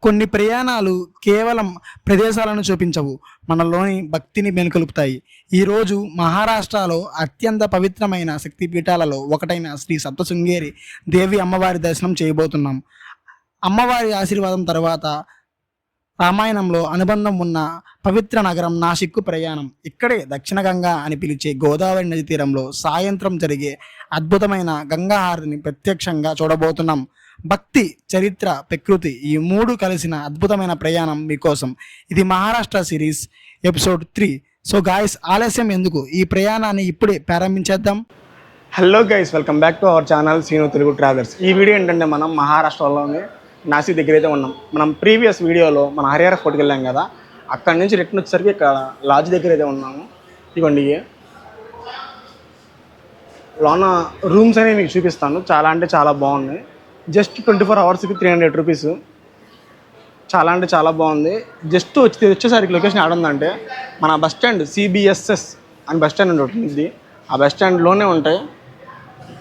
కొన్ని ప్రయాణాలు కేవలం ప్రదేశాలను చూపించవు, మనలోని భక్తిని మేలుకొలుపుతాయి. ఈరోజు మహారాష్ట్రలో అత్యంత పవిత్రమైన శక్తిపీఠాలలో ఒకటైన శ్రీ సప్తశృంగేరి దేవి అమ్మవారి దర్శనం చేయబోతున్నాం. అమ్మవారి ఆశీర్వాదం తర్వాత రామాయణంలో అనుబంధం ఉన్న పవిత్ర నగరం నాసిక్కు ప్రయాణం. ఇక్కడే దక్షిణ గంగా అని పిలిచే గోదావరి నది తీరంలో సాయంత్రం జరిగే అద్భుతమైన గంగా హారతిని ప్రత్యక్షంగా చూడబోతున్నాం. భక్తి, చరిత్ర, ప్రకృతి ఈ మూడు కలిసిన అద్భుతమైన ప్రయాణం మీకోసం. ఇది Maharashtra series episode 3. So guys, ఆలస్యం ఎందుకు, ఈ ప్రయాణాన్ని ఇప్పుడే ప్రారంభించేద్దాం. Hello guys, welcome back to our channel Seenu Telugu travellers. ఈ వీడియో ఏంటంటే మనం మహారాష్ట్రలోని నాసిక్ దగ్గర అయితే ఉన్నాం. మనం ప్రీవియస్ వీడియోలో మన హరిహర ఫోర్ట్కి వెళ్ళాం కదా, అక్కడి నుంచి రిటర్న్ వచ్చేసరికి ఇక్కడ లాడ్జ్ దగ్గర అయితే ఉన్నాము. ఇదిగోండి, లోన రూమ్స్ అనేవి మీకు చూపిస్తాను. చాలా అంటే చాలా బాగున్నాయి. జస్ట్ 24 అవర్స్కి 300 రూపీస్. చాలా అంటే చాలా బాగుంది. జస్ట్ వచ్చేసరికి లొకేషన్ ఆడుందంటే మన బస్ స్టాండ్ CBSS అని బస్ స్టాండ్ ఉంటుంది. ఆ బస్ స్టాండ్లోనే ఉంటాయి.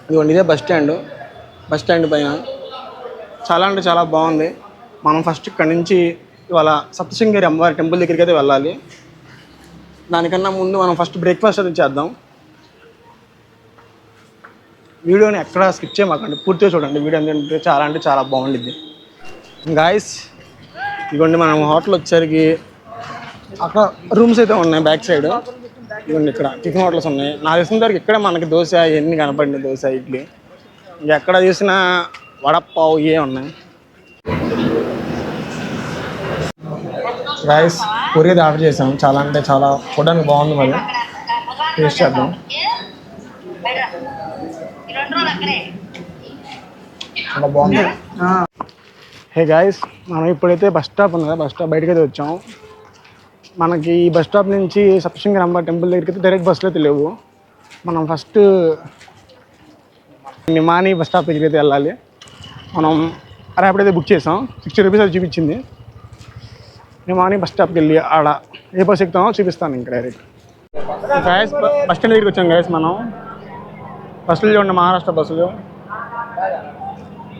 ఇదిగోండి, ఇదే బస్ స్టాండ్ పైన. చాలా అంటే చాలా బాగుంది. మనం ఫస్ట్ ఇక్కడ నుంచి ఇవాళ సప్తశృంగేరి అమ్మవారి టెంపుల్ దగ్గరికి అయితే వెళ్ళాలి. దానికన్నా ముందు మనం ఫస్ట్ బ్రేక్ఫాస్ట్ అయితే చేద్దాం. వీడియోని ఎక్కడ స్కిప్ చేయమాకండి, పూర్తిగా చూడండి. వీడియో ఏంటంటే చాలా అంటే చాలా బాగుండిద్ది. గాయస్, ఇదిగోండి మనం హోటల్ వచ్చేసరికి అక్కడ రూమ్స్ అయితే ఉన్నాయి బ్యాక్ సైడ్. ఇదిగోండి, ఇక్కడ టిఫిన్ హోటల్స్ ఉన్నాయి. నాకు తెలిసిన వరకు ఇక్కడే మనకి దోశ ఎన్ని కనపడింది, దోశ, ఇడ్లీ. ఎక్కడ చూసినా వడపావు ఇవే ఉన్నాయి. రైస్ పూరి అయితే ఆర్డర్ చేసాం. చాలా అంటే చాలా చూడడానికి బాగుంది. మరి టేస్ట్ చేద్దాం. చాలా బాగుంది. హే గాయస్, మనం ఇప్పుడైతే బస్ స్టాప్ ఉంది కదా, బస్ స్టాప్ బయటకి అయితే వచ్చాం. మనకి ఈ బస్ స్టాప్ నుంచి సప్తశృంగేరి అమ్మవారి టెంపుల్ దగ్గరికి అయితే డైరెక్ట్ బస్సులు అయితే లేవు. మనం ఫస్ట్ నిమాని బస్ స్టాప్ దగ్గరికి అయితే వెళ్ళాలి. మనం ర్యాపిడ్ అయితే బుక్ చేసాం. 60 రూపీస్ అది చూపించింది. నిమాని బస్ స్టాప్కి వెళ్ళి ఆడ ఏ బస్ ఎక్కుతామో చూపిస్తాను ఇంకా డైరెక్ట్. గాయస్, బస్ స్టాండ్ దగ్గరికి వచ్చాం. గాయస్, మనం బస్సులు చూడండి, మహారాష్ట్ర బస్సులు,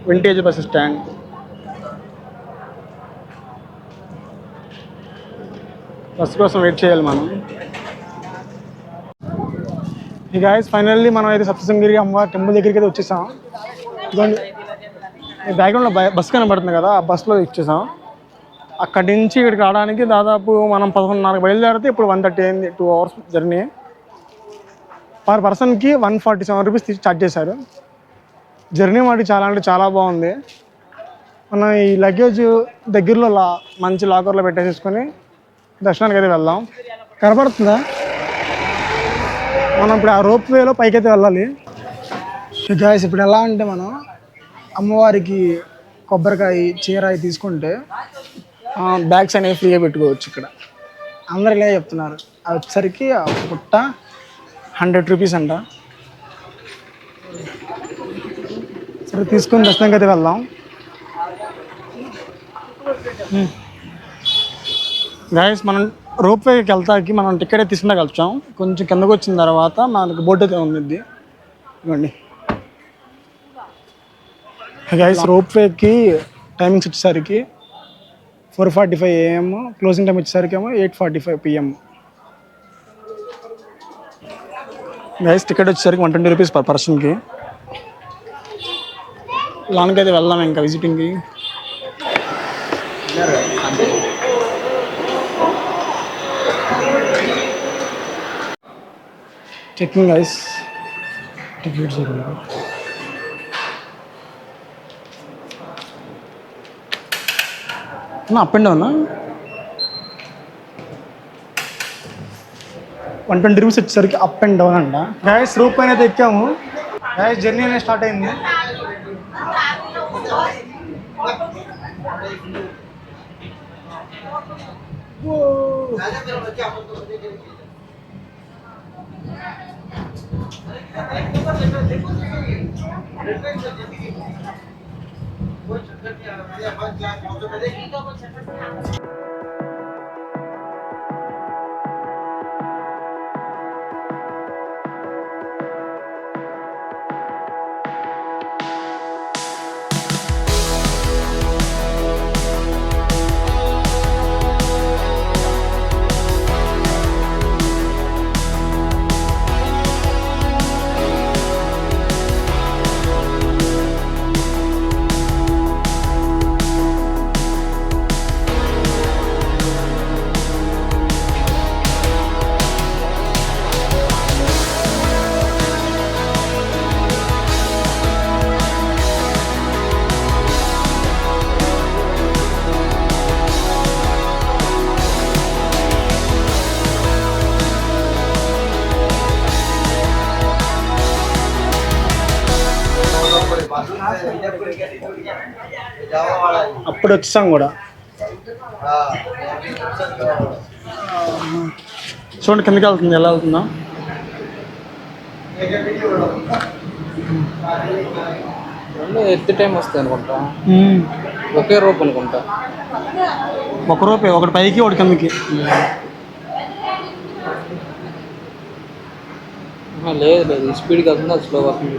వింటేజ్ బస్ స్టాండ్. బస్సు కోసం వెయిట్ చేయాలి మనం. ఈ గాయస్, ఫైనల్లీ మనం అయితే సప్తశృంగేరి అమ్మవారి టెంపుల్ దగ్గరికి అయితే వచ్చేసాం. బ్యాక్గ్రౌండ్లో బస్ కనబడుతుంది కదా, ఆ బస్సులో ఇచ్చేసాం. అక్కడి నుంచి ఇక్కడికి రావడానికి దాదాపు మనం 11:30 బయలుదేరితే ఇప్పుడు 1:30 అయింది. 2 అవర్స్ జర్నీ. పర్ పర్సన్కి 147 రూపీస్ ఛార్జ్ చేశారు. జర్నీ మాది చాలా అంటే చాలా బాగుంది. మనం ఈ లగేజ్ దగ్గరలో మంచి లాకర్లో పెట్టేసేసుకొని దర్శనానికి అయితే వెళ్దాం. కనపడుతుందా? మనం ఇప్పుడు ఆ రోప్ వేలో పైకి అయితే వెళ్ళాలి. గాయస్, ఇప్పుడు ఎలా అంటే మనం అమ్మవారికి కొబ్బరికాయ, చీర తీసుకుంటే బ్యాగ్స్ అనేవి ఫ్రీగా పెట్టుకోవచ్చు. ఇక్కడ అందరు ఇలా చెప్తున్నారు. అది వచ్చేసరికి పుట్ట 100 రూపీస్ అంట. సరే, తీసుకొని దర్శనంకి అయితే వెళ్దాం. గాయస్, మనం రోప్ వేకి వెళ్తాకి మనం టికెట్ తీసుకున్నా కలిసాం. కొంచెం కిందకు వచ్చిన తర్వాత మనకు బోర్డు అయితే ఉంది. ఇవ్వండి గాయస్, రోప్ వేకి టైమింగ్స్ వచ్చేసరికి 4:45 AM, క్లోజింగ్ టైం వచ్చేసరికి ఏమో 8:45 PM. గైస్, టికెట్ వచ్చేసరికి 120 రూపీస్ పర్ పర్సన్కి. లోనికి అయితే వెళ్దాం ఇంకా విజిటింగ్కి. Checking guys, tickets up and down 120 rupees వచ్చేసరికి అప్ అండ్ డౌన్ అంట. గాయస్, రూప్ పైన అయితే ఎక్కాము. గాయస్, జర్నీ అనేది స్టార్ట్ అయింది. ఇప్పుడు వచ్చాం కూడా. చూడండి కిందకి వెళ్తుంది, ఎలా వెళ్తుందా. ఎత్తి టైం వస్తుంది అనుకుంటా, ఒకే రూప్ అనుకుంటా. ఒక రూపే, ఒకటి పైకి ఒకటి కిందకి. లేదు లేదు, స్పీడ్ కాకుండా స్లో వస్తుంది.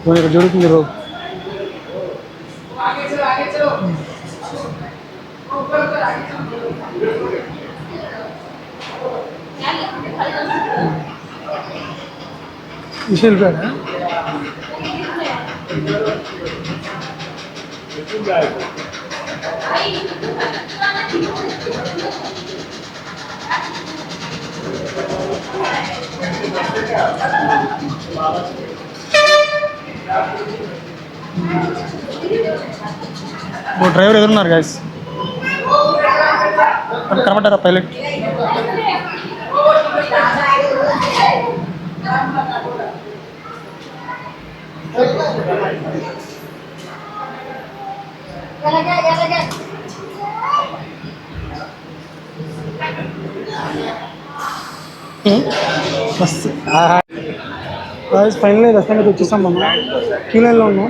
ఇక్కడ జరుగుతుంది రోప్. విషయాలు కాదా ఓ డ్రైవర్ ఎదురున్నారు గైస్, కనబడ్డారా పైలట్? బస్ ఫైనల్ దర్శనం మీద వచ్చేసాం. మనం క్యూ లైన్లో ఉన్నాం.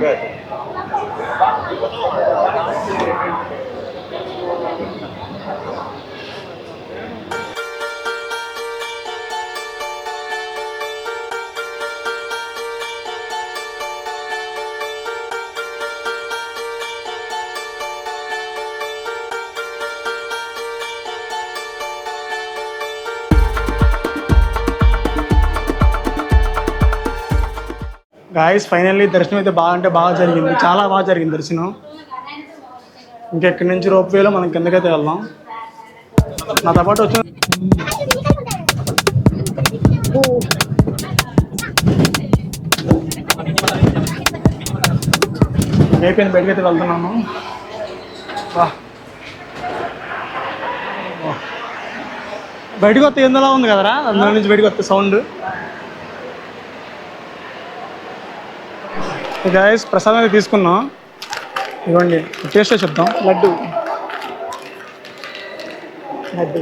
గాయస్ ఫైనల్లీ దర్శనం అయితే బాగా అంటే బాగా జరిగింది, చాలా బాగా జరిగింది దర్శనం. ఇంకా ఇక్కడి నుంచి రోప్ వేలో మనం కిందకైతే వెళ్దాం. నాతో పాటు వచ్చిన అయిపోయింది, బయటకైతే వెళ్తున్నాము. బయటకు వస్తే ఎందులా ఉంది కదరా, అందులో నుంచి బయటకు వస్తే సౌండ్. గాయస్ ప్రసాదం అయితే తీసుకున్నాం, ఇవ్వండి టేస్ట్ చెప్తాం. లడ్డు లడ్డు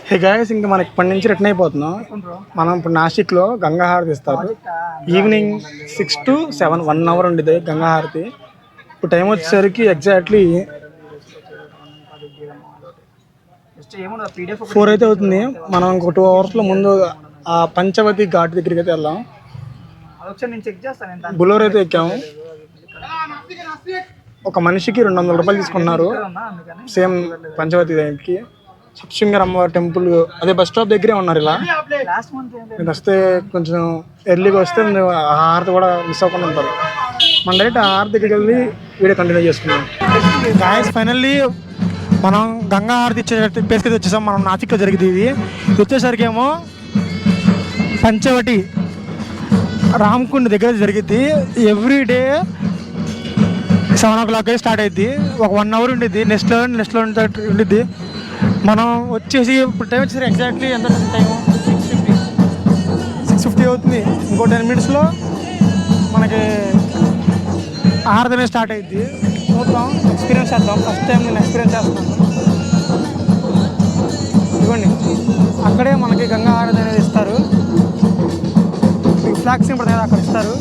హే గాయస్, ఇంకా మనకి ఇప్పటి నుంచి రిటర్న్ అయిపోతున్నాం. మనం ఇప్పుడు నాసిక్లో గంగా హారతి ఇస్తారు. ఈవినింగ్ 6 to 7 1 hour ఉండేది గంగా హారతి. ఇప్పుడు టైం వచ్చేసరికి ఎగ్జాక్ట్లీ 4 అయితే అవుతుంది. మనం ఇంకో 2 hours ముందు ఆ పంచవతి ఘాట్ దగ్గరికి అయితే వెళ్దాం. బులోర్ అయితే ఎక్కాము. ఒక మనిషికి 200 రూపాయలు తీసుకున్నారు, సేమ్ పంచవతి దగ్గరికి. సప్శృంగర్ అమ్మవారి టెంపుల్ అదే బస్ స్టాప్ దగ్గరే ఉన్నారు. ఇలా మీరు వస్తే కొంచెం ఎర్లీగా వస్తే ఆ హారతి కూడా మిస్ అవ్వకుండా ఉంటారు. మన డైరెక్ట్ ఆ హారతి దగ్గరికి వెళ్ళి వీడియో కంటిన్యూ చేసుకుందాం. గాయస్ ఫైనల్లీ మనం గంగా హారతి ఇచ్చే ప్లేస్కి అయితే వచ్చేసాం. మనం నాసిక్లో జరిగింది ఇది. వచ్చేసరికి ఏమో పంచవటి రామకుండ దగ్గర జరిగింది. ఎవ్రీ డే 7 o'clock స్టార్ట్ అయింది. ఒక 1 hour ఉండిద్ది. నెక్స్ట్లో ఉండిద్ది. మనం వచ్చేసి ఇప్పుడు టైం వచ్చేసరికి ఎగ్జాక్ట్లీ ఎంత టైము 6:50 అవుతుంది. ఇంకో 10 minutesలో మనకి హారతి అనేది స్టార్ట్ అయింది. చూద్దాం, ఎక్స్పీరియన్స్ చేద్దాం. ఫస్ట్ టైం నేను ఎక్స్పీరియన్స్ చేస్తున్నాను. ఇవ్వండి, అక్కడే మనకి గంగా హారతి అనేది ఇస్తారు. ఫ్లాగ్స్ ఇప్పుడు అక్కడ ఇస్తారు.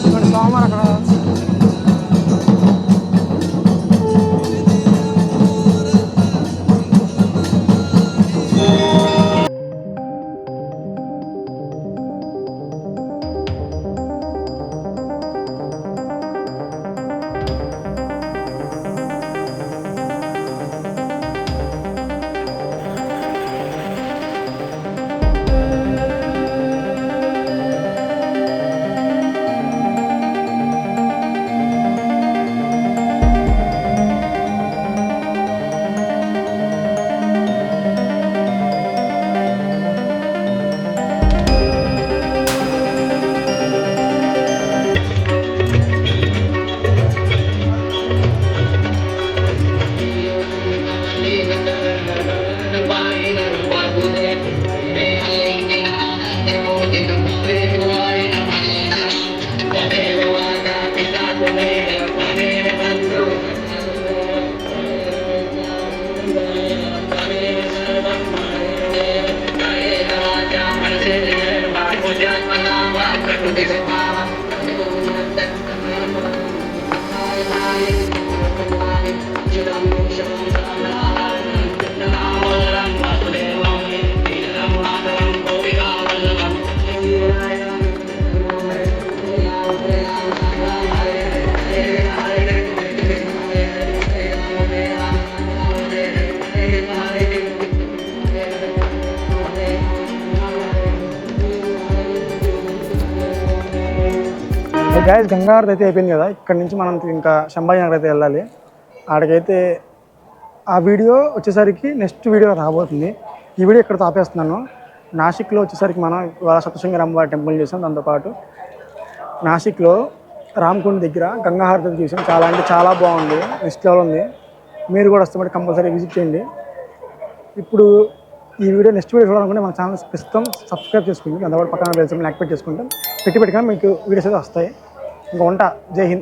ఇవ్వండి, స్వామివారు అక్కడ. గాయస్ గంగాహారతి అయితే అయిపోయింది కదా, ఇక్కడ నుంచి మనం ఇంకా శంభాజీ నగర్ అయితే వెళ్ళాలి. ఆడికైతే ఆ వీడియో వచ్చేసరికి నెక్స్ట్ వీడియో రాబోతుంది. ఈ వీడియో ఇక్కడ ఆపేస్తున్నాను. నాసిక్లో వచ్చేసరికి మనం ఇవాళ సప్తశృంగి అమ్మవారి టెంపుల్ చూసాం. దాంతోపాటు నాసిక్లో రామకుండ దగ్గర గంగాహారతి చూసాం. చాలా అంటే చాలా బాగుంది, నెక్స్ట్ లెవెల్ ఉంది. మీరు కూడా వస్తే కంపల్సరీ విజిట్ చేయండి. ఇప్పుడు ఈ వీడియో నెక్స్ట్ వీడియో చూడాలనుకుంటే మన ఛానల్ ప్రస్తుతం సబ్స్క్రైబ్ చేసుకుంటే అంతవరకు పక్కన యాక్టివేట్ చేసుకుంటాం. పెట్టుకొని మీకు వీడియోస్ అయితే వస్తాయి. ఇంకా ఉంటా. జై హింద్.